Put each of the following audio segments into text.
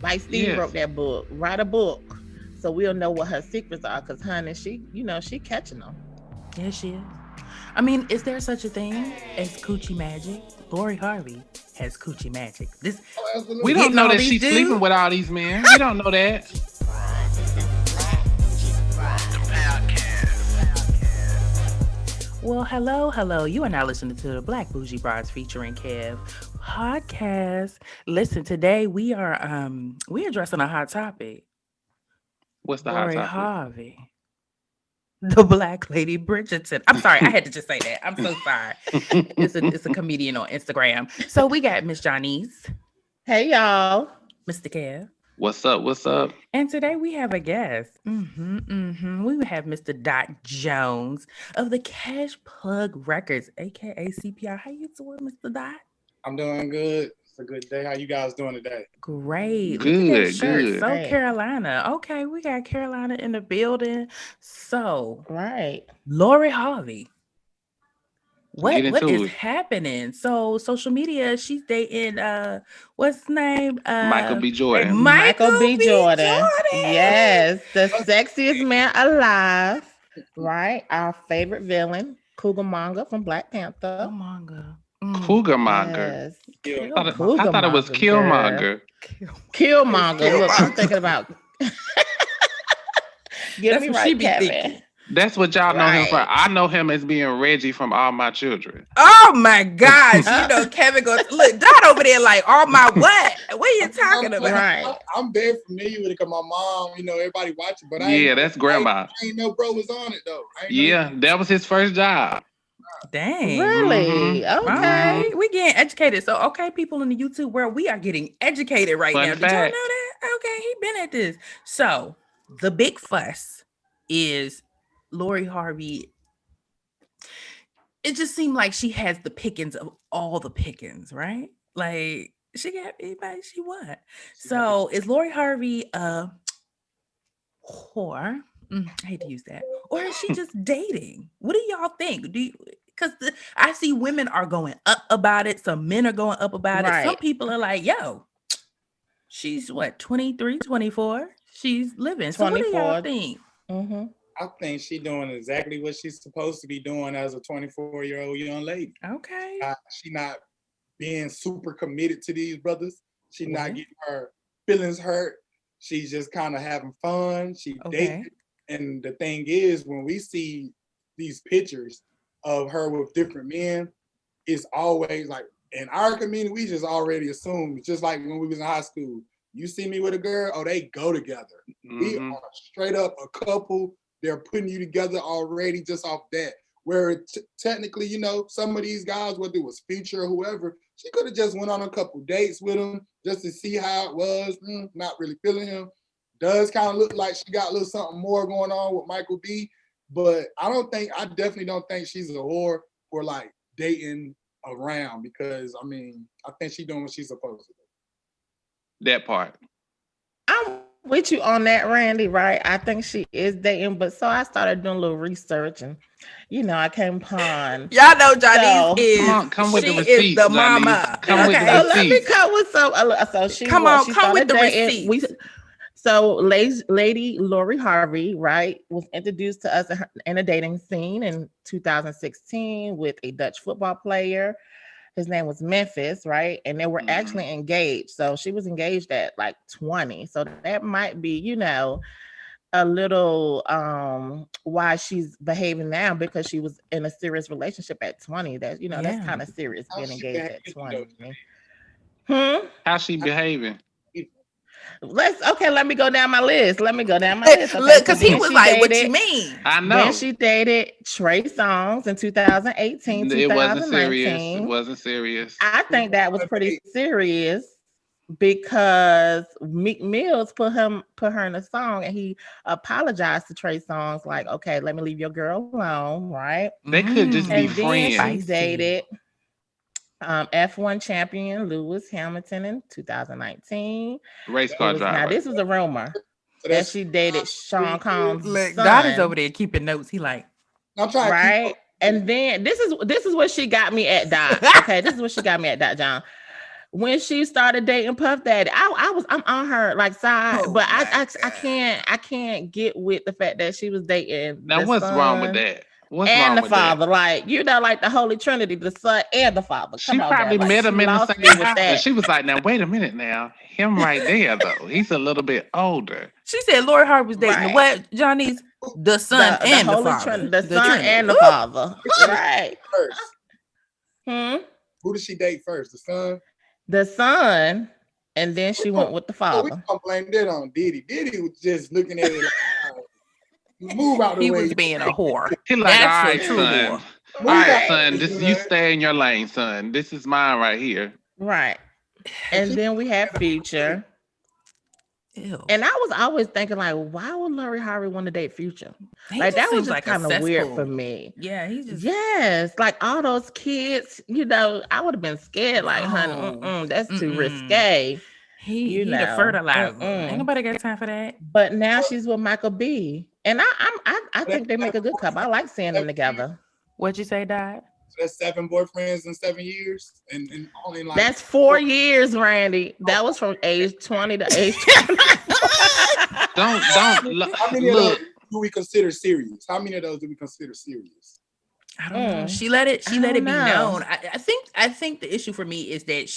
Like Steve Yes. wrote that book. Write a book so we'll know what her secrets are. Cause honey, she catching them. Yes, she is. I mean, is there such a thing as coochie magic? Lori Harvey has coochie magic. This Oh, We absolutely. don't getting know all that these she's sleeping dudes. with all these men. We don't know that. Well, hello, hello. You are now listening to the Black Bougie Broads featuring Kev podcast. Listen, today we addressing a hot topic. What's the hot Lori topic? Harvey, the Black Lady Bridgerton. I'm sorry, I had to just say that. I'm so sorry. It's a comedian on Instagram. So we got Miss Johnny's, Hey y'all. Mr. Kev. What's up? What's up? And today we have a guest. We have Mr. Dot Jones of the Cash Plug Records, aka CPR. How you doing, Mr. Dot? I'm doing good. It's a good day. How you guys doing today? Great. Look at that Good, shirt. good. So Right. Carolina. Okay, we got Carolina in the building. So, Right. Lori Harvey. Get What into is it. happening? So social media, she's dating what's his name? Michael B. Jordan. Michael Michael B. B. Jordan. Jordan. Yes, the sexiest man alive. Right. Our favorite villain, Cougar Manga from Black Panther. Oh manga. Cougarmonger. Yes. Kill. I Cougar thought it was Manga, girl. Killmonger. Killmonger. Look, I'm Killmonger. thinking about get That's me what she right, be Kevin. thinking. That's what y'all know him for. Right. I know him as being Reggie from All My Children. Oh my gosh. You know, Kevin goes, look, Dot over there like, oh my what? What are you talking about? Right. I'm very familiar with it because my mom, everybody watching, but Yeah, that's grandma. I ain't know bro was on it though. I ain't Yeah, know. that was his first job. Dang. Really? Mm-hmm. All Okay. right. We getting educated. So, okay, people in the YouTube world, we are getting educated right Fun now. Did y'all know fact. that? Okay, he been at this. So, the big fuss is Lori Harvey. It just seemed like she has the pickings of all the pickings, right? Like, she got anybody she want. So, is Lori Harvey a whore? I hate to use that. Or is she just dating? What do y'all think? Because I see women are going up about it. Some men are going up about it. Some Right. people are like, yo, she's what, 23, 24? She's living. So what do y'all 24. think? Mm-hmm. I think she doing exactly what she's supposed to be doing as a 24-year-old young lady. Okay. She not being super committed to these brothers. She Okay. not getting her feelings hurt. She's just kind of having fun. She Okay. dating. And the thing is, when we see these pictures of her with different men, it's always like in our community, we just already assume, just like when we was in high school, you see me with a girl, oh, they go together. We Mm-hmm. are straight up a couple. They're putting you together already just off that. Where technically, some of these guys, whether it was Future or whoever, she could have just went on a couple dates with him just to see how it was. Not really feeling him. Does kind of look like she got a little something more going on with Michael B. But I definitely don't think she's a whore for like dating around because I think she's doing what she's supposed to do. That part. I'm with you on that, Randy, right? I think she is dating, but so I started doing a little research and I came upon. Y'all know Johnny's So is Come with she the is receipts, the Johnny. mama. Come with the Okay. so let me receipts. come with some. So she Come was. on, She come with started the dating. receipts. So Lady Lori Harvey, right, was introduced to us in a dating scene in 2016 with a Dutch football player. His name was Memphis, right? And they were Mhm. actually engaged. So she was engaged at like 20. So that might be, a little why she's behaving now because she was in a serious relationship at 20. That's Yeah. kind of serious How being she engaged at behaving though? 20. Hmm. How she behaving? Let me go down my list. Let me go down my list. Okay, Look, so because he then was she like, what you dated. mean? I Then know. she dated Trey Songz in 2018, It wasn't serious. It 2019. wasn't serious. I think that was pretty serious because Meek Mills put her in a song and he apologized to Trey Songz like, okay, let me leave your girl alone, right? They could just be And then she friends. Spicy. dated F1 champion Lewis Hamilton in 2019. Race It car was now driver. this was a rumor So that that's she dated Sean Combs' Look, Dot is over son, there keeping notes. He like, I'm trying to keep right? up. And then this is what she got me at Dot. Okay, this is what she got me at Dot John. when she started dating Puff Daddy, I'm on her like side, Oh but my I can't get with the fact that she was dating Now, the what's wrong with son that? What's and wrong the with that? father. Like, like the Holy Trinity, the son and the father. She Come on now. probably Like, met she him in the lost same me with house, and that. she was like, "Now, wait a minute, now, him right there though, he's a little bit older." She said Lori Harvey was dating the Right. what, Johnny's? The son The and the Holy father. Trinity, the son Trinity. and the Ooh. father. Who did she Right. date first? Hmm. Who did she date first? The son? The son, and then she went with the We father. don't blame that on Diddy. Diddy was just looking at it like, move out the He way. was being a whore. He like, "All That's a right, true son. whore. All right, Right. son. This you stay in your lane, son. This is mine right here." Right. And then we had Future. Ew. And I was always thinking, like, why would Lori Harvey want to date Future? He Like, just that was seems just like a kind of weird cesspool. for me. Yeah, he just Yes, like all those kids, I would have been scared. Like, honey, No. that's too Mm-mm. risque. He the fertilizer. Ain't nobody got time for that. But now she's with Michael B. And I think they make a good couple. I like seeing them together. What'd you say, Dad? So that's 7 boyfriends in 7 years, and only like That's 4 years, Randy. That was from age 20 to age 29. Don't How many of those look. do we consider serious? How many of those do we consider serious? I don't know. She I let it don't be know. known. I think the issue for me is that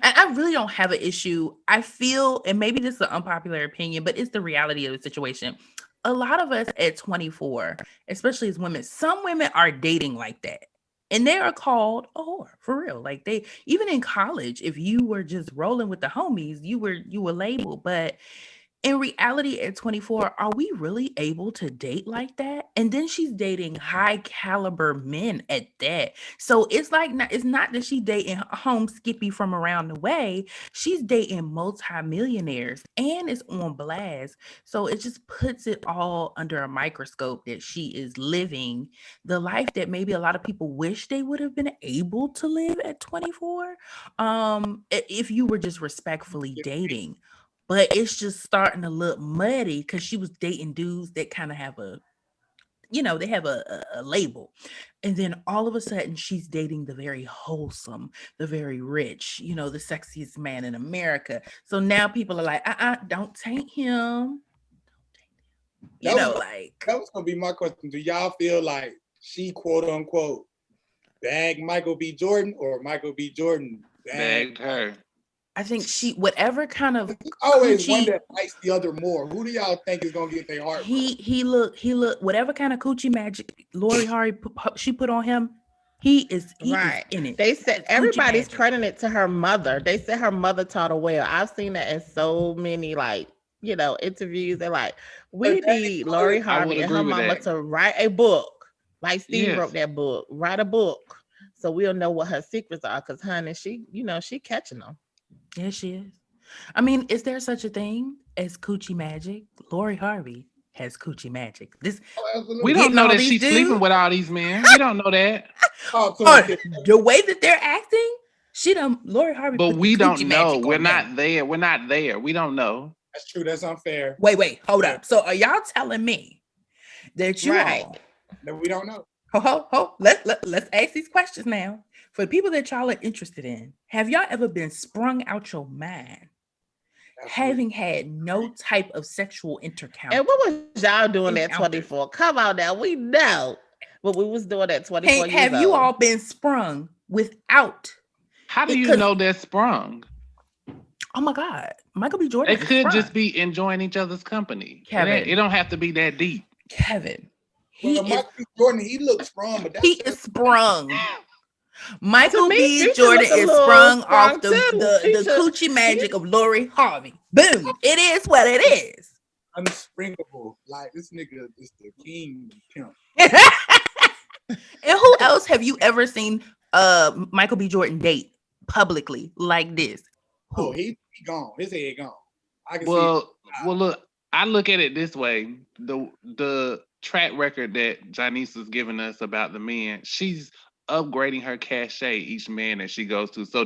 I really don't have an issue. I feel, and maybe this is an unpopular opinion, but it's the reality of the situation. A lot of us at 24, especially as women, some women are dating like that. And they are called a whore for real. Like they even in college, if you were just rolling with the homies, you were labeled. But in reality at 24, are we really able to date like that? And then she's dating high caliber men at that. So it's like it's not that she's dating home skippy from around the way. She's dating multimillionaires and it's on blast. So it just puts it all under a microscope that she is living the life that maybe a lot of people wish they would have been able to live at 24. If you were just respectfully dating. But it's just starting to look muddy because she was dating dudes that kind of have they have a label. And then all of a sudden she's dating the very wholesome, the very rich, the sexiest man in America. So now people are like, don't taint him. That was gonna be my question. Do y'all feel like she quote unquote bagged Michael B. Jordan or Michael B. Jordan Bagged her? I think whatever kind of always one that likes the other more. Who do y'all think is gonna get their heart? He look whatever kind of coochie magic Lori Harvey she put on him. He is in it. They said everybody's crediting it to her mother. They said her mother taught her well. I've seen that in so many interviews. They're like, we need Lori Harvey and her mama to write a book. Like Steve wrote that book. Write a book so we'll know what her secrets are. Because honey, she catching them. Yes, she is. I mean, is there such a thing as coochie magic? Lori Harvey has coochie magic. We don't know that she's sleeping with all these men. We don't know that. The way that they're acting, Lori Harvey. But we don't know. We're not there. We're not there. We don't know. That's true. That's unfair. Wait, hold up. So are y'all telling me that you all that we don't know? Let's ask these questions now. For the people that y'all are interested in, have y'all ever been sprung out your mind, having had no type of sexual encounter? And what was y'all doing at 24? Come on now, we know what we was doing at 24 years old. Have you all been sprung without? How do you know they're sprung? Oh my God, Michael B. Jordan. They could just be enjoying each other's company. Kevin, it don't have to be that deep. Kevin, Michael B. Jordan, he looks sprung, but he is sprung. Michael B. Jordan is sprung off the coochie magic of Lori Harvey. Boom! It is what it is. Unsprinkable. Like this nigga is the king pimp. And who else have you ever seen Michael B. Jordan date publicly like this? Who? Oh, he gone. His head gone. I can see. Well, look. I look at it this way: the track record that Janice is giving us about the men, she's upgrading her cachet each man that she goes to. So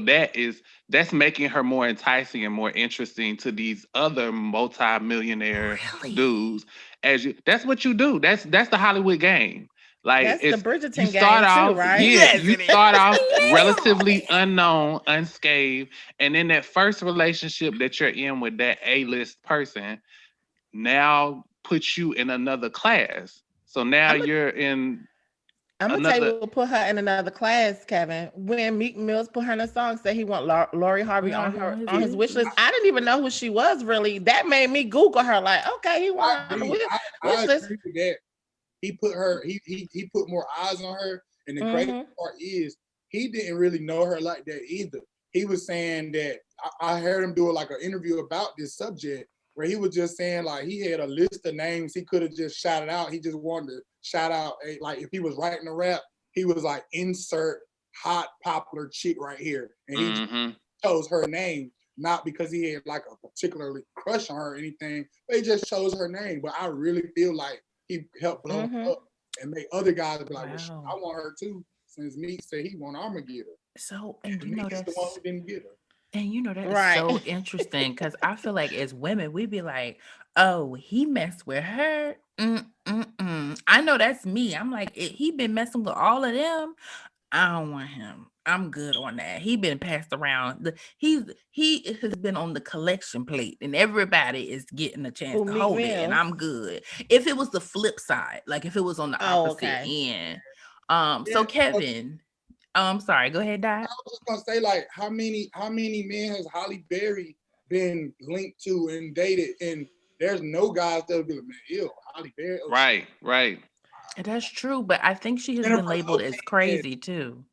that's making her more enticing and more interesting to these other multi-millionaire dudes. That's what you do. That's the Hollywood game. Like That's the it's Bridgerton you start game too, off, right? yeah, Yes, you it is. start off Damn. relatively unknown, unscathed, and then that first relationship that you're in with that A-list person now puts you in another class. So now I'm gonna you're in tell you another what put her in another class, Kevin. When Meek Mills put her in a song, said he want Lori Harvey on on his his wish list. list. I didn't even know who she was really. That made me Google her. Like, okay, he want I her on the agree. I wish list. agree with that. He put her. He put more eyes on her. And the crazy Mm-hmm. part is he didn't really know her like that either. He was saying that I heard him do like an interview about this subject where he was just saying like he had a list of names he could have just shouted out. He just wanted to shout out like if he was writing a rap, he was like insert hot popular chick right here, and he mm-hmm. chose her name. Not because he had like a particularly crush on her or anything, but he just chose her name. But I really feel like he helped blow her up and make other guys be like, well, I want her too. Since Meek said he want I'ma get her. So, and you Meek know is the one who didn't get her. and you know that is Right. so interesting because I feel like as women we be like, oh, he messed with her. I know that's me. I'm like, he been messing with all of them. I don't want him. I'm good on that. He been passed around. He has been on the collection plate, and everybody is getting a chance Who to Meek hold it, and Mills? I'm good. If it was the flip side, like if it was on the Oh, opposite okay. end. Yeah, So Kevin, I'm sorry. Go ahead, Dot. I was just gonna say like how many men has Holly Berry been linked to and dated, and there's no guys that'll be like, man, ew, Holly Berry. Oh, Right. That's true, but I think she has Jennifer been labeled as Lopez. crazy too.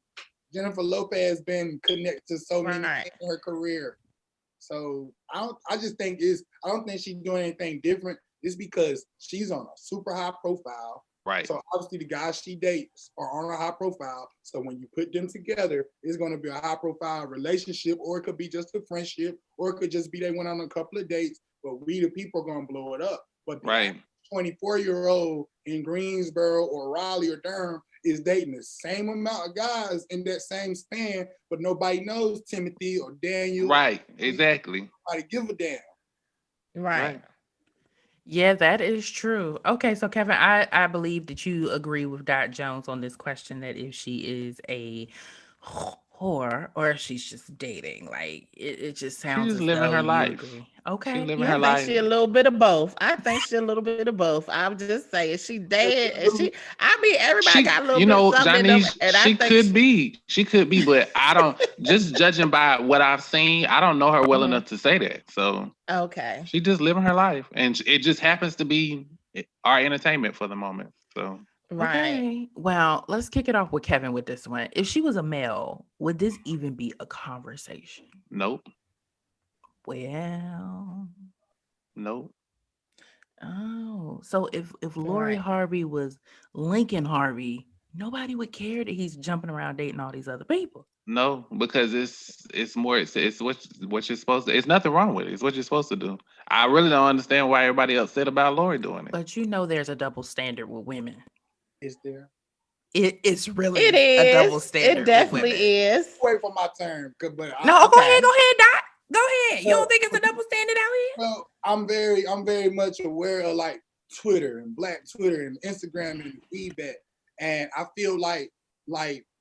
Jennifer Lopez been connected to so many Right. men in her career. So I just think I don't think she's doing anything different. It's because she's on a super high profile. Right. So obviously the guys she dates are on a high profile. So when you put them together, it's going to be a high profile relationship, or it could be just a friendship, or it could just be they went on a couple of dates, but we the people are going to blow it up. But the Right. 24-year-old in Greensboro or Raleigh or Durham is dating the same amount of guys in that same span, but nobody knows Timothy or Daniel. Right. Exactly. Nobody give a damn. Right. Yeah, that is true. Okay, so Kevin, I believe that you agree with Dot Jones on this question that if she is a whore or if she's just dating, like it just She's sounds just as living though her you life. agree. She Okay, living I her yeah. think life. she a little bit of both. I think she a little bit of both. I'm just saying she dead. And I mean, everybody She, got a little you bit of know, something in them, Johnny, and I think she could be, but I don't. Just judging by what I've seen, I don't know her well enough to say that. So okay. she just living her life, and it just happens to be our entertainment for the moment. So Right. Okay. Well, let's kick it off with Kevin with this one. If she was a male, would this even be a conversation? nope. Well, oh, so if Lori Right. Harvey was Lincoln Harvey, nobody would care that he's jumping around dating all these other people. No, because it's more it's what you're supposed to. It's nothing wrong with it. It's what you're supposed to do. I really don't understand why everybody upset about Lori doing it. But you know there's a double standard with women. Is there? It's really It a double is. standard It with definitely women. is. Wait for my turn, but No, Okay. go ahead, Doc. Go ahead. You Well, don't think it's a double standard out here? well, I'm very much aware of like Twitter and Black Twitter and Instagram and feedback, and I feel like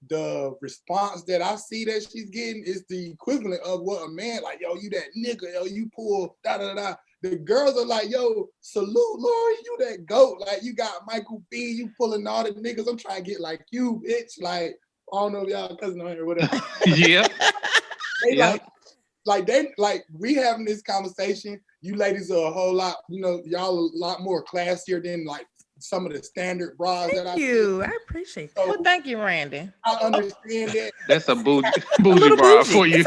the response that I see that she's getting is the equivalent of what a man like, yo, you that nigga, yo, you pull da da da. The girls are like, yo, salute, Lori, you that goat. Like, you got Michael B, you pulling all the niggas. I'm trying to get like you, bitch. Like, I don't know if y'all cousin on here or whatever. Yep. They Yep. like we having this conversation. You ladies are a whole lot, y'all a lot more classier than like some of the standard bras that I Thank you. I appreciate that. So Well, thank you, Randy. I understand that. That's a bougie little bra bougie. for you.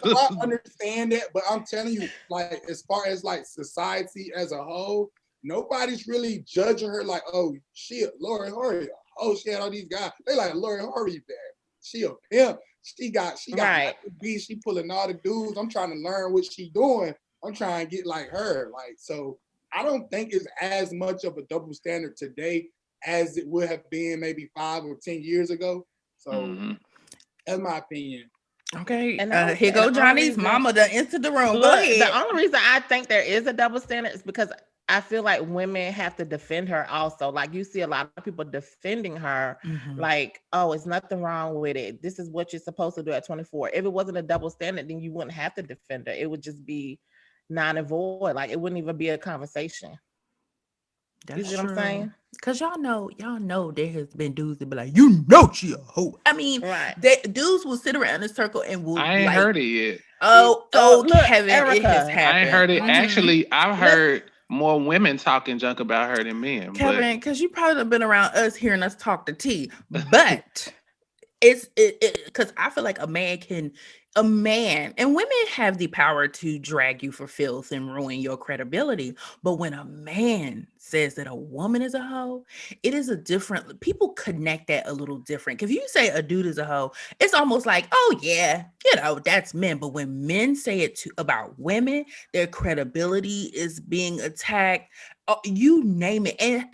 I understand that, but I'm telling you, like, as far as like society as a whole, nobody's really judging her like, oh shit, Lori Harvey. Oh, she had all these guys. They like Lori Harvey bad. She a pimp. She got Right. B. She pulling all the dudes. I'm trying to learn what she doing. I'm trying to get like her. Like, so I don't think it's as much of a double standard today as it would have been maybe 5 or 10 years ago. So that's my opinion. Okay. And I would Here say go the only Johnny's reason- mama done entered the room. Go Look, ahead. the only reason I think there is a double standard is because I feel like women have to defend her also. Like you see a lot of people defending her, Mhm. like, oh, it's nothing wrong with it. This is what you're supposed to do at 24. If it wasn't a double standard, then you wouldn't have to defend her. It would just be non and void. Like it wouldn't even be a conversation. You see That's what I'm saying? true. Cause y'all know there has been dudes that be like, you know she a hoe. I mean, Right. dudes will sit around in a circle and will I ain't like, heard it yet. So oh, look, Kevin, it has Erica. I ain't happened. heard it. Mhm. Actually, I've Let's heard more women talking junk about her than men. But Kevin, because you probably have been around us hearing us talk to T, but it's because I feel like a man and women have the power to drag you for filth and ruin your credibility. But when a man says that a woman is a hoe, it is a different, people connect that a little different. If you say a dude is a hoe, it's almost like, oh yeah, that's men. But when men say it about women, their credibility is being attacked. You name it, and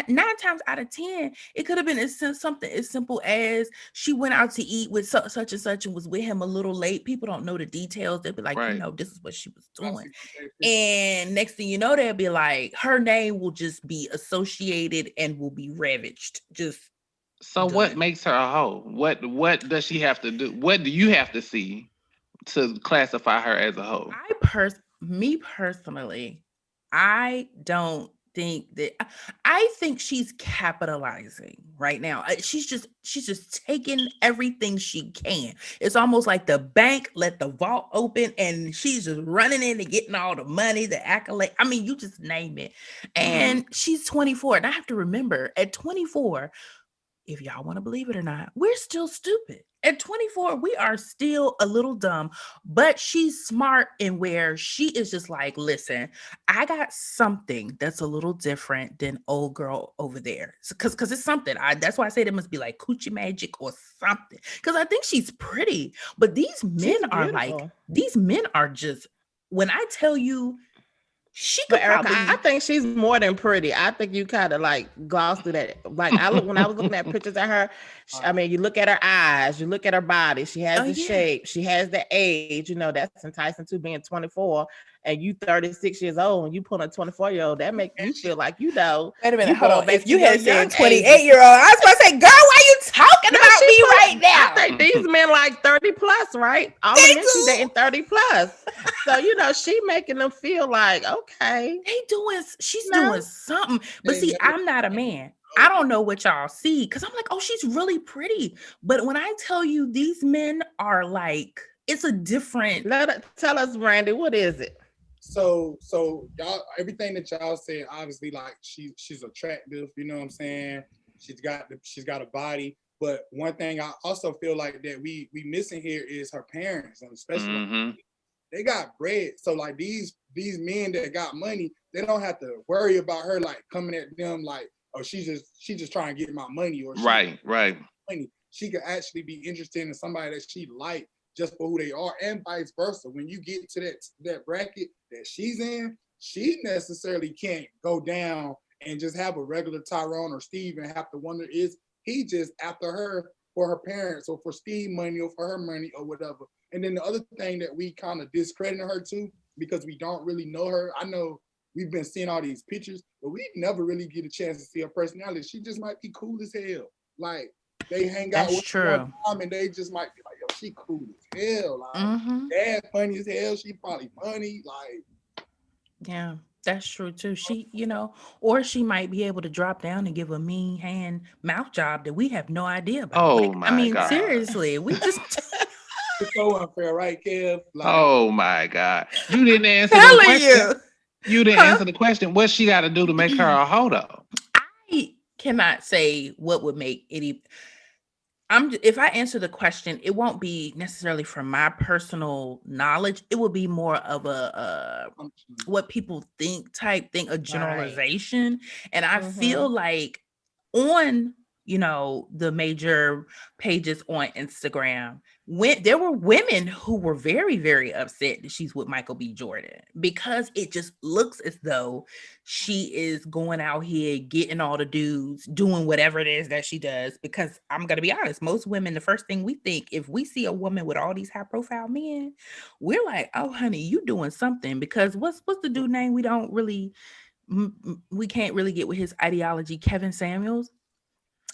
9 times out of 10, it could have been something as simple as she went out to eat with such and such and was with him a little late. People don't know the details. They'll be like, right. this is what she was I doing. see what they- And next thing you know, they'll be like, her name will just be associated and will be ravaged. Just So what done. makes her a hoe? What does she have to do? What do you have to see to classify her as a hoe? Me personally, I don't think that I think she's capitalizing right now. She's just taking everything she can. It's almost like the bank let the vault open and she's just running in and getting all the money, the accolade. I mean, you just name it. Mhm. And she's 24. And I have to remember at 24, if y'all want to believe it or not, we're still stupid. At 24, we are still a little dumb, but she's smart in where she is just like, listen, I got something that's a little different than old girl over there. Because it's something. That's why I say there must be like coochie magic or something. Because I think she's pretty, but She's beautiful. these men are just, when I tell you, she But could Erica, I probably, think she's more than pretty. I think you kind of like glossed through that. Like when I was looking at pictures of her, I mean, you look at her eyes, you look at her body. She has oh the yeah. shape, she has the age. That's enticing too. Being 24 and you 36 years old, and you put a 24-year-old, that make you And she, feel like Wait a minute, you hold on. going If back to you your had young said ages. 28-year-old, I was about to say, girl, why you talking No, about she me right put. I now? think these men like 30 plus, right? All the They men she do. dating 30 plus. So she making them feel like okay, She's doing no. something. But they see, never I'm not a man. I don't know what y'all see because I'm like, oh, she's really pretty. But when I tell you these men are like, it's a different. Tell us, Brandy, what is it? so y'all everything that y'all said, obviously, like she's attractive, you know what I'm saying? She's got a body. But one thing I also feel like that we missing here is her parents, and especially like, Mhm. they got bread. So like these men that got money, they don't have to worry about her like coming at them like, oh, she just trying to get my money, or she Right, right. money. She could actually be interested in somebody that she like just for who they are, and vice versa. When you get to that bracket that she's in, she necessarily can't go down and just have a regular Tyrone or Steve and have to wonder, is he just after her for her parents or for Steve money or for her money or whatever. And then the other thing that we kind of discrediting her to, because we don't really know her. I know we've been seeing all these pictures, but we never really get a chance to see her personality. She just might be cool as hell. Like, they hang out That's with her one true. time and they just might be like, yo, she cool as hell. Like, Mm-hmm. dad funny as hell. She probably funny. Like, Yeah, that's true too. Or she might be able to drop down and give a mean hand mouth job that we have no idea about. Oh Like, I my mean, God. seriously, we just it's so unfair, right, Kev? Like, Oh my God. You didn't answer the telling question. you. You didn't Huh? answer the question. What she got to do to make her a hoe though? I cannot say what would make any. If I answer the question, it won't be necessarily from my personal knowledge. It will be more of a what people think type thing, a Right. generalization. And I Mm-hmm. feel like on the major pages on Instagram, when there were women who were very, very upset that she's with Michael B. Jordan because it just looks as though she is going out here getting all the dudes doing whatever it is that she does. Because I'm gonna be honest, most women, the first thing we think if we see a woman with all these high profile men, we're like, oh honey, you doing something. Because what's the dude name we don't really we can't really get with his ideology, Kevin Samuels.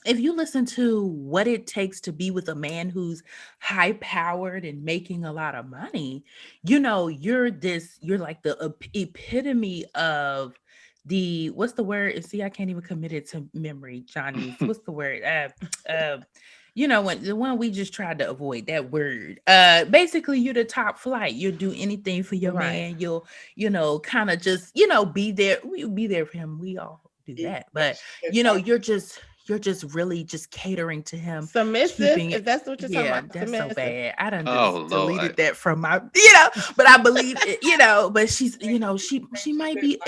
If you listen to what it takes to be with a man who's high powered and making a lot of money, you're like the epitome of the, what's the word? And see, I can't even commit it to memory, Johnny. What's the word? When the one we just tried to avoid that word. Basically, you're the top flight. You'll do anything for your Right. man. You'll, kind of just, be there. We'll be there for him. We all do that. But you're just really just catering to him, Submissive, keeping if it. that's what you're talking Yeah, about. that's so Submissive. bad. I done Oh just deleted Lord. that from my, but I believe it, but she's, she might be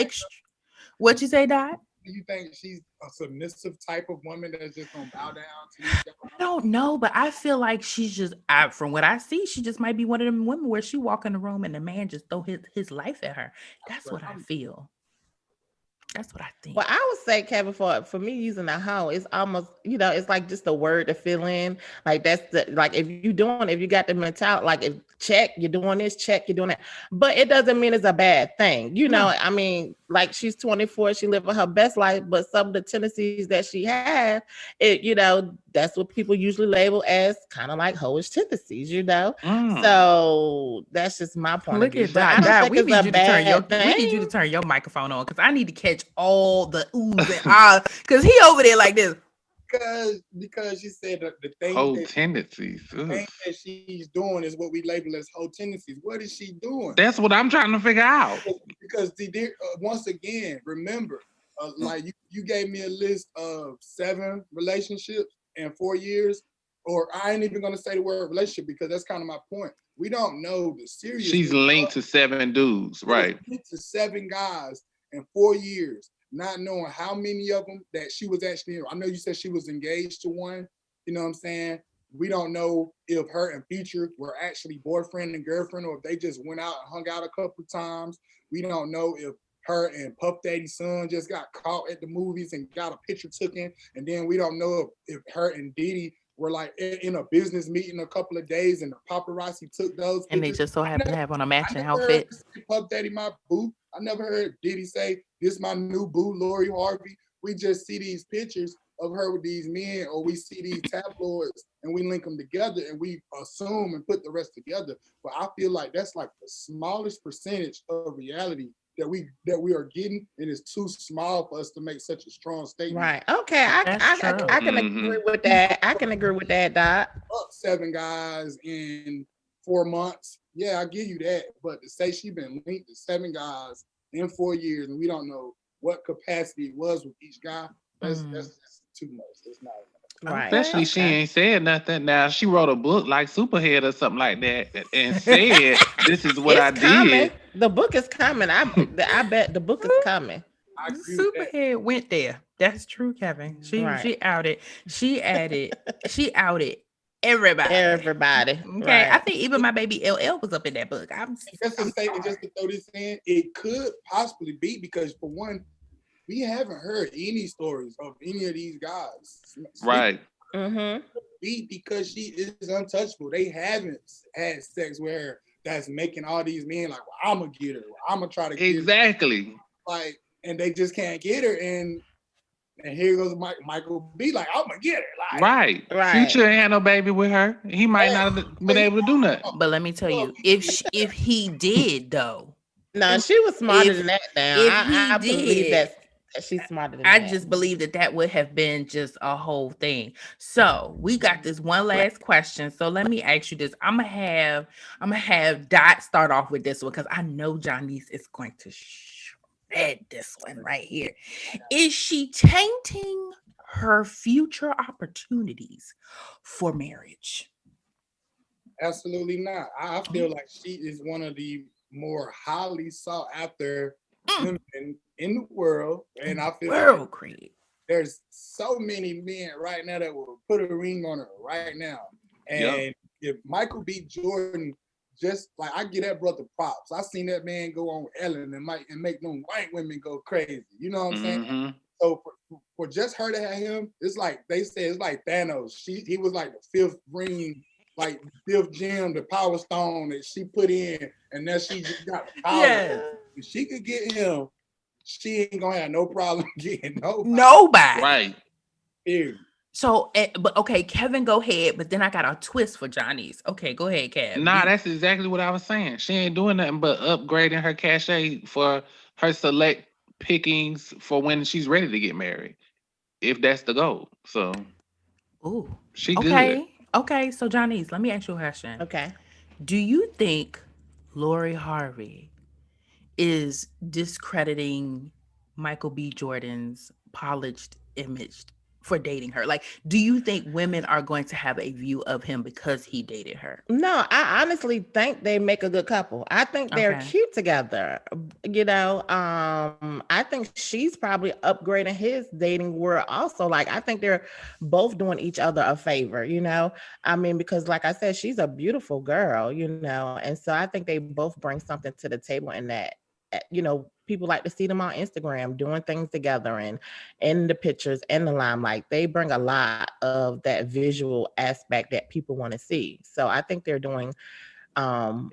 what you say, Dot? Do you think she's a submissive type of woman that's just gonna bow down to these guys? I don't know, but I feel like she's just, from what I see, she just might be one of them women where she walk in the room and the man just throw his life at her. That's what I feel. That's what I think. Well, I would say, Kevin, for me using a hoe, it's almost, it's like just a word to fill in. Like that's the, like if you got the mentality, like if check, you're doing this, check, you're doing that. But it doesn't mean it's a bad thing. No. I mean, like she's 24, she living her best life, but some of the tendencies that she has, that's what people usually label as kind of like hoish tendencies. So that's just my point of Look view. at But I that. don't Dad, think it's a bad thing. we need you to turn your microphone on because I need to catch all the oohs and ahs because he over there like this. Because she said the thing Whole that, tendencies. thing that she's doing is what we label as whole tendencies. What is she doing? That's what I'm trying to figure out. Because once again, remember, like you gave me a list of 7 relationships in 4 years, or I ain't even gonna say the word relationship because that's kind of my point. We don't know the seriousness. She's linked to 7 dudes, right? Linked to 7 guys in 4 years, not knowing how many of them that she was actually. I know you said she was engaged to one. You know what I'm saying? We don't know if her and Future were actually boyfriend and girlfriend, or if they just went out and hung out a couple times. We don't know if her and Puff Daddy's son just got caught at the movies and got a picture taken. And then we don't know if her and Diddy were like in a business meeting a couple of days and the paparazzi took those pictures. And they just so happen to have on a matching I never outfit. heard Puff Daddy my boo. I never heard Diddy say, "This my new boo, Lori Harvey." We just see these pictures of her with these men, or we see these tabloids and we link them together and we assume and put the rest together. But I feel like that's like the smallest percentage of reality that we are getting, and it's too small for us to make such a strong statement. Right. Okay. I can agree with that. I can agree with that, Doc. 7 guys in 4 months. Yeah, I give you that. But to say she been linked to 7 guys in 4 years and we don't know what capacity it was with each guy, that's too much. It's not enough. Right. Especially she ain't said nothing. Now she wrote a book like Superhead or something like that and said, "This is what I did." The book is coming. I bet the book is coming. Superhead went there. That's true, Kevin. She outed everybody. Everybody. Okay. Right. I think even my baby LL was up in that book. Just to throw this in, it could possibly be because for one, we haven't heard any stories of any of these guys. Right. Mm-hmm. Be because she is untouchable. They haven't had sex with her that's making all these men like, well, I'm gonna get her. I'm gonna try to get her. Like, and they just can't get her. And here goes Michael B. Like, I'm gonna get her. Like, right. Future ain't had no baby with her. He might not have been able to do nothing. But let me tell you, if he did though. No, she was smarter than that. Now I believe that she's smarter than that. I just believe that would have been just a whole thing. So we got this one last question. So let me ask you this. I'm gonna have Dot start off with this one because I know Janice is going to shred this one right here. Is she tainting her future opportunities for marriage? Absolutely not. I feel like she is one of the more highly sought after women in the world, and I feel like there's so many men right now that will put a ring on her right now. And if Michael B. Jordan, just like, I give that brother props. I seen that man go on Ellen and make them white women go crazy. You know what I'm saying? So for just her to have him, it's like they say, it's like Thanos. He was like the 5th ring, like 5th gem, the power stone that she put in, and then she just got the power. If she could get him, she ain't gonna have no problem getting Nobody. Right. Period. So, but okay, Kevin, go ahead. But then I got a twist for Johnny's. Okay, go ahead, Kev. Nah, that's exactly what I was saying. She ain't doing nothing but upgrading her cachet for her select pickings for when she's ready to get married, if that's the goal. So Ooh. she good. Okay. Okay. So, Johnny's, let me ask you a question. Okay. Do you think Lori Harvey is discrediting Michael B. Jordan's polished image for dating her? Like, do you think women are going to have a view of him because he dated her? No, I honestly think they make a good couple. I think they're Okay. cute together. I think she's probably upgrading his dating world also. Like, I think they're both doing each other a favor, I mean, because like I said, she's a beautiful girl, and so I think they both bring something to the table in that. People like to see them on Instagram doing things together and in the pictures and the limelight. They bring a lot of that visual aspect that people want to see. So I think they're doing Very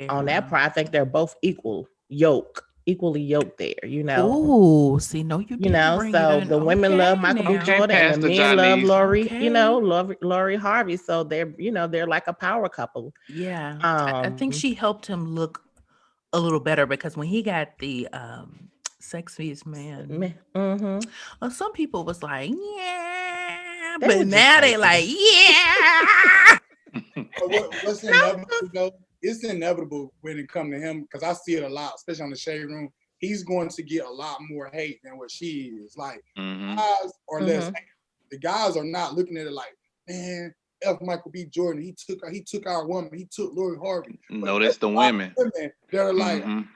on that well. part, I think they're both equally yoked there. Ooh, see, no, you didn't bring it So in. the women love Okay, Michael B. now. Okay, Jordan and the Pastor men love Johnny's. Lori Harvey. So they're like a power couple. Yeah, I think she helped him look a little better because when he got the sexiest man, Mm-hmm. some people was like, yeah, They but were just now they hating. like, yeah. But what's inevitable though? It's inevitable when it comes to him because I see it a lot, especially on the shade room. He's going to get a lot more hate than what she is. Like guys are less. Mhm. The guys are not looking at it like, man, F Michael B. Jordan. He took our woman. He took Lori Harvey. But No, that's there's the a lot of women. women that are like, Mhm.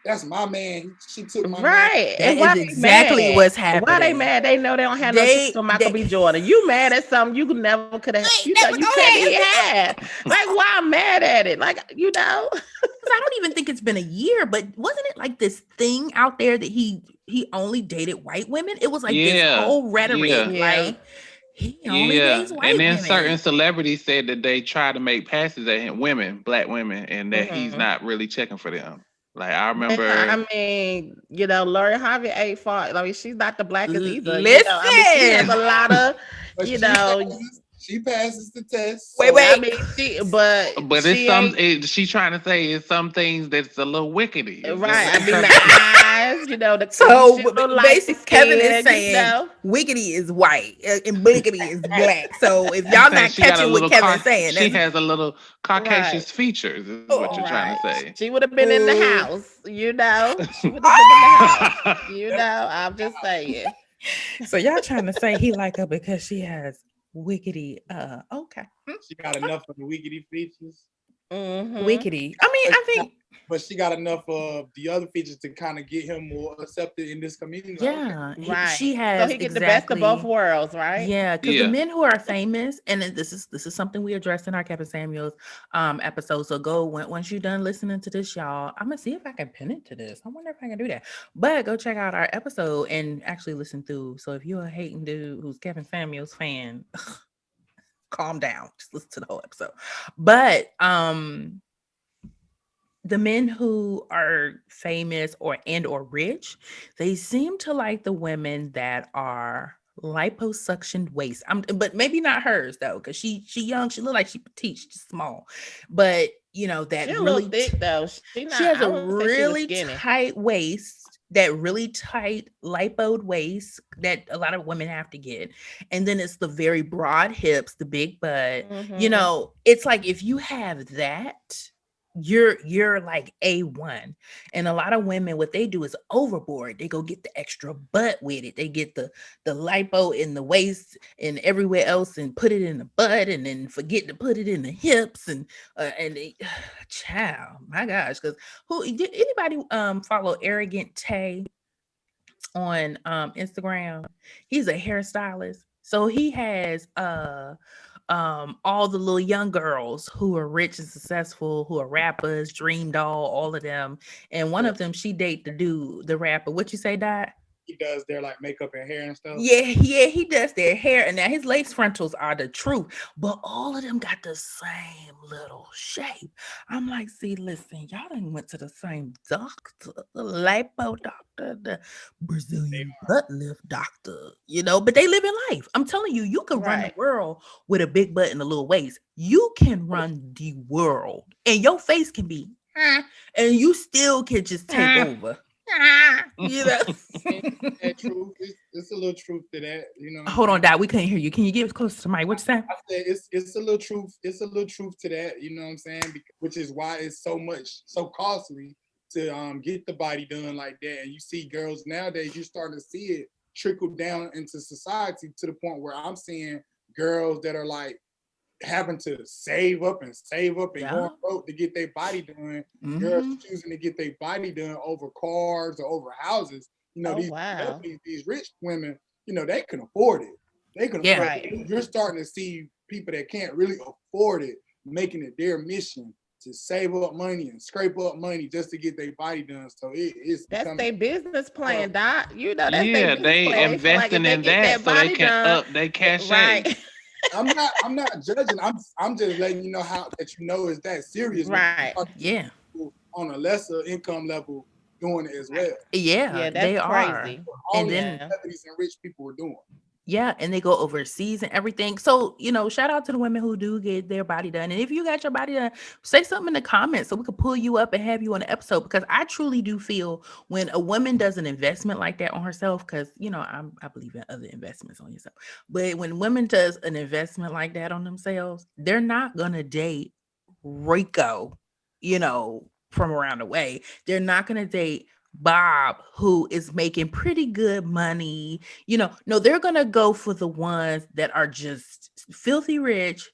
that's my man. She took my man. Right. That And why is they exactly mad? what's Why they happening. mad? They know they don't have no chance with Michael B. Jordan. You mad at something you never could have, Never you go couldn't ahead. even have. Like, why I'm mad at it? Like, I don't even think it's been a year, but wasn't it like this thing out there that he only dated white women? It was like this Yeah. whole rhetoric, Yeah. Yeah. like he only Yeah. dates And white then women. certain celebrities said that they try to make passes at him, black women, and that he's Mhm. not really checking for them. Like I But remember I mean, Lori Harvey ain't far. I mean, she's not the blackest either. I mean, she has Listen, a lot of, But you know, she passes the test. wait, So I wait. mean, but but it's she ain't she's trying to say it's some things that's a little wickedy. Is that right. what I you're mean, trying the to say? eyes, So she a little light basically, Kevin is skin, saying wiggity is white and blickety is black. So if y'all Saying not she got a catching what little Kevin's saying, she that's has a little Right. Caucasian features, is what you're trying to Right. say. She would have been in the boo. house, She would have been in the house. I'm just saying. So y'all trying to say he like her because she has wiggity? Okay, she got enough of the wiggity features. Mm-hmm. wiggity. I mean, I think But she got enough of the other features to kind of get him more accepted in this community. Like, okay. yeah, Right. she So has he get the best of both exactly. worlds, right? Yeah, because the Yeah. men who are famous, and then this is something we addressed in our Kevin Samuels episode. So go once you're done listening to this, y'all. I'm gonna see if I can pin it to this. I wonder if I can do that. But go check out our episode and actually listen through. So if you're a hating dude who's Kevin Samuels fan, calm down. Just listen to the whole episode. But the men who are famous or rich, they seem to like the women that are liposuctioned waist. But maybe not hers though, because she young. She look like she petite, she's small, but She that a little really thick though. She she not. has I a wouldn't say she was really skinny. tight waist. That really tight lipoed waist that a lot of women have to get, and then it's the very broad hips, the big butt. Mm-hmm. It's like if you have that, you're like A1. And a lot of women, what they do is overboard. They go get the extra butt with it. They get the lipo in the waist and everywhere else and put it in the butt and then forget to put it in the hips and they, child, my gosh, because who did anybody follow Arrogant Tay on Instagram? He's a hairstylist. So he has all the little young girls who are rich and successful, who are rappers, Dream Doll, all of them. And one of them, she date the dude, the rapper. What you say, Dot? He does their like makeup and hair and stuff. Yeah, he does their hair, and now his lace frontals are the truth. But all of them got the same little shape. I'm like, see, listen, y'all done went to the same doctor, the lipo doctor, the Brazilian butt lift doctor, but they live in life. I'm telling you, you can run the Right. world with a big butt and a little waist. You can run the world, and your face can be, and you still can just take over. You know. And that truth, it's a little truth to that. You know what I'm Hold saying? on, Dad. We couldn't hear you. Can you get close to the mic? What you say? I said it's a little truth. It's a little truth to that. You know what I'm saying? Which is why it's so costly to get the body done like that. And you see girls nowadays, you're starting to see it trickle down into society to the point where I'm seeing girls that are like having to save up and Yeah. go on road to get their body done. Girls choosing to get their body done over cars or over houses. You know, Oh, these wow. these rich women, they can afford it. They can, Yeah. but Right. you're starting to see people that can't really afford it making it their mission to save up money and scrape up money just to get their body done. So it's That's becoming their business plan, Doc. That's their Yeah, business they plan. They feel like if investing they in get that that so they body can done, up their cachet. right, I'm not judging. I'm just letting you know how that it's that serious when you right. start Yeah. people on a lesser income level doing it as well. Yeah, Yeah, they that's are. crazy. All And these then Yeah. celebrities and rich people are doing. yeah, and they go overseas and everything. So, shout out to the women who do get their body done. And if you got your body done, say something in the comments so we can pull you up and have you on the episode. Because I truly do feel when a woman does an investment like that on herself, because I believe in other investments on yourself. But when women does an investment like that on themselves, they're not gonna date Rico, from around the way. They're not gonna date Bob, who is making pretty good money. No, they're gonna go for the ones that are just filthy rich.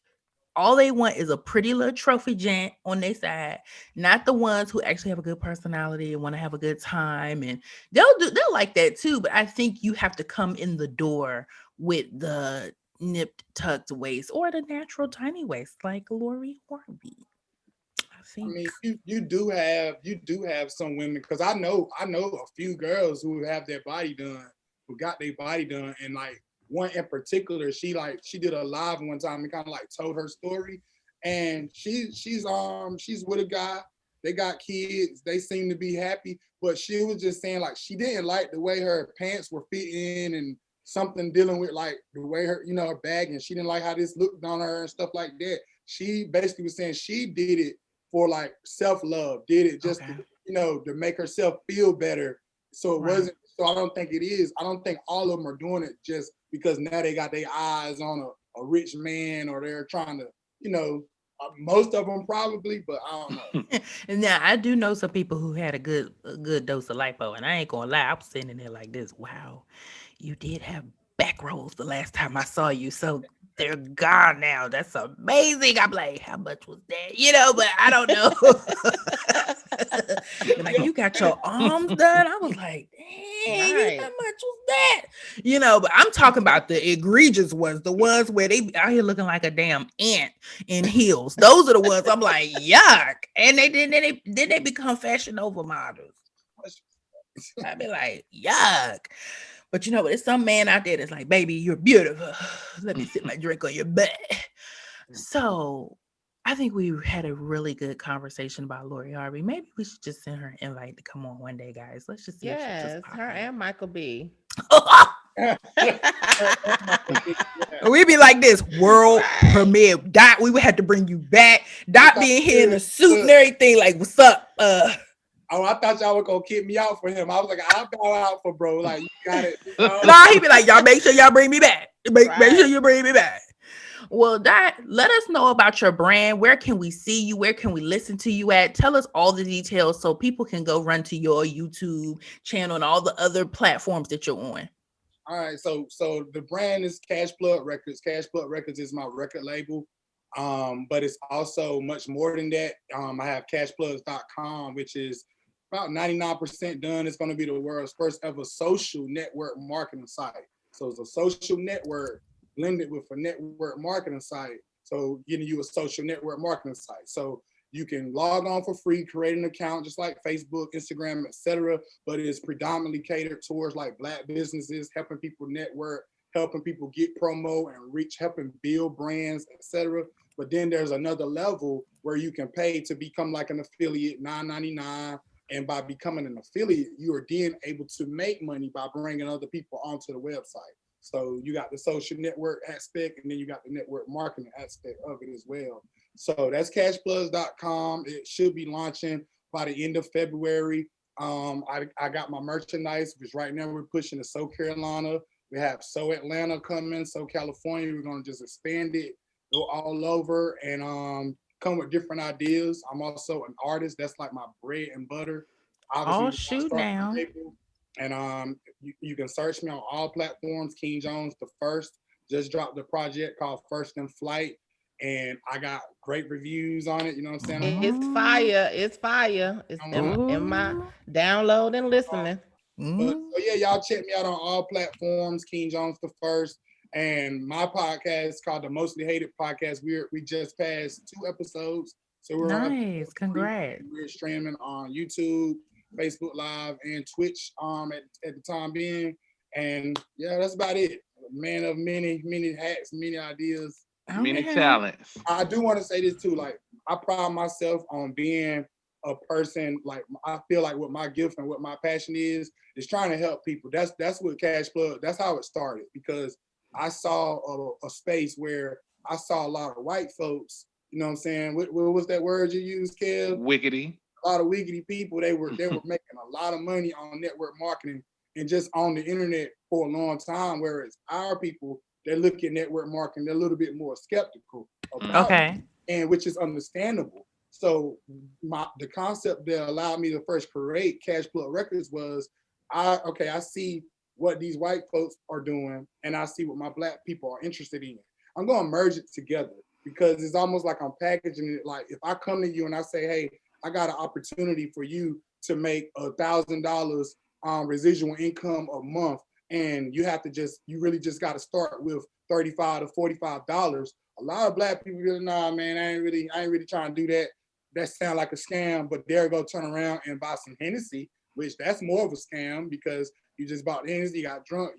All they want is a pretty little trophy gent on their side, not the ones who actually have a good personality and want to have a good time. And they'll like that too. But I think you have to come in the door with the nipped tucked waist or the natural tiny waist, like Lori Harvey. I I think. mean, you do have some women because I know a few girls who have their body done, who got their body done, and like one in particular, she did a live one time and kind of like told her story, and she's with a guy. They got kids. They seem to be happy, but she was just saying like she didn't like the way her pants were fitting and something dealing with like the way her bag, and she didn't like how this looked on her and stuff like that. She basically was saying she did it for like self-love, did it just Okay. to make herself feel better. So it Right. wasn't, so I don't think it is. I don't think all of them are doing it just because now they got their eyes on a rich man or they're trying to, most of them probably, but I don't know. And now I do know some people who had a good dose of lipo, and I ain't gonna lie, I was sitting there like this. Wow, you did have back rolls the last time I saw you, so they're gone now. That's amazing. I'm like, how much was that? But I don't know. They're like, you got your arms done. I was like, dang, Right. how much was that? But I'm talking about the egregious ones, the ones where they out here looking like a damn ant in heels. Those are the ones I'm like, yuck. And they become fashion over models. I'd be like, yuck. But there's some man out there that's like, baby, you're beautiful. Let me sip my drink on your butt. So I think we had a really good conversation about Lori Harvey. Maybe we should just send her an invite to come on one day, guys. Let's just see if she just Yes, pop her and Michael B. We be like this world Right. premiere. Dot, we would have to bring you back. Dot being here in a suit and everything. Like, what's up? Oh, I thought y'all were gonna kick me out for him. I was like, I'll bow out for bro. Like you got it. Nah, he be like, y'all make sure y'all bring me back. Make sure Right. you bring me back. Well, Dot, let us know about your brand. Where can we see you? Where can we listen to you at? Tell us all the details so people can go run to your YouTube channel and all the other platforms that you're on. All right, so the brand is Cash Blood Records. Cash Blood Records is my record label, but it's also much more than that. I have cashbloods.com, which is about 99% done. It's going to be the world's first ever social network marketing site. So it's a social network blended with a network marketing site. So getting you a social network marketing site. So You can log on for free, create an account just like Facebook, Instagram, etc. But it's predominantly catered towards like Black businesses, helping people network, helping people get promo and reach, helping build brands, etc. But then there's another level where you can pay to become like an affiliate, $9.99. And by becoming an affiliate, you are then able to make money by bringing other people onto the website. So you got the social network aspect, and then you got the network marketing aspect of it as well. So that's cashplus.com. It should be launching by the end of February. I got my merchandise, because right now we're pushing to So Carolina. We have So Atlanta coming, So California. We're going to just expand it, go all over, and come with different ideas. I'm also an artist. That's like my bread and butter. Oh, Obviously, I shoot start now. label, and you can search me on all platforms. King Jones the First just dropped the project called First in Flight, and I got great reviews on it. You know what I'm saying? It's fire. It's fire. It's I'm in my Ooh. download and listening. But Mm. so yeah, y'all check me out on all platforms. King Jones the First, and my podcast is called the Mostly Hated Podcast. We just passed 2 episodes, so we're on Nice. episode 3. Congrats. We're streaming on YouTube, Facebook Live, and Twitch. At the time being, and yeah, that's about it. Man of many hats, many ideas. Many Okay. talents. I do want to say this too. Like, I pride myself on being a person. Like, I feel like what my gift and what my passion is trying to help people. That's what Cash Plug. That's how it started, because I saw a space where I saw a lot of white folks. You know what I'm saying? What was that word you used, Kev? Wiggity. A lot of wiggity people. They were making a lot of money on network marketing and just on the internet for a long time. Whereas our people, they look at network marketing, they're a little bit more skeptical about it, Okay. and which is understandable. So the concept that allowed me to first create Cash Plug Records was, I see what these white folks are doing, and I see what my Black people are interested in. I'm gonna merge it together, because it's almost like I'm packaging it. Like, if I come to you and I say, hey, I got an opportunity for you to make $1,000 residual income a month, and you really just got to start with $35 to $45. A lot of Black people be like, nah, man, I ain't really trying to do that. That sound like a scam. But they're gonna turn around and buy some Hennessy, which that's more of a scam, because you just bought Hennessy, got drunk.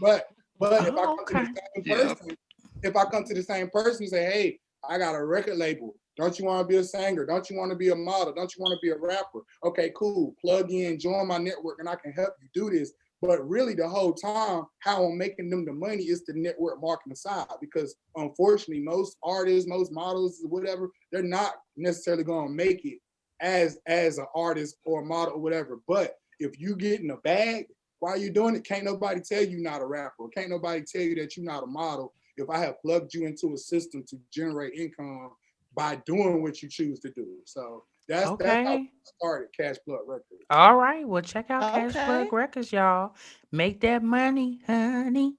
But if I Oh, come to okay. the same Yeah. person, if I come to the same person and say, hey, I got a record label. Don't you want to be a singer? Don't you want to be a model? Don't you want to be a rapper? Okay, cool. Plug in, join my network, and I can help you do this. But really, the whole time, how I'm making them the money is the network marketing side. Because unfortunately, most artists, most models, whatever, they're not necessarily going to make it as an artist or a model or whatever. But if you get in a bag while you're doing it, can't nobody tell you not a rapper. Can't nobody tell you that you're not a model if I have plugged you into a system to generate income by doing what you choose to do. So that's how Okay. we started Cash Plug Records. All right. Well, check out Cash Plug Okay. Records, y'all. Make that money, honey.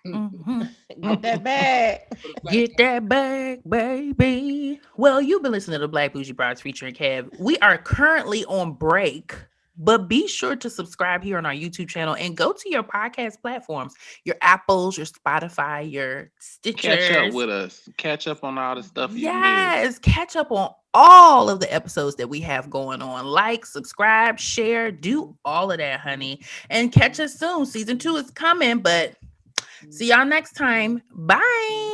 hmm Get that bag. Get that bag, baby. Well, you've been listening to the Black Bougie Broads featuring Kev. We are currently on break, but be sure to subscribe here on our YouTube channel and go to your podcast platforms, your Apples, your Spotify, your Catch up Stitchers. with us. Catch up on all the stuff you missed. Yes, catch up on all of the episodes that we have going on. Like, subscribe, share, do all of that, honey. And catch us soon. Season 2 is coming, but see y'all next time. Bye.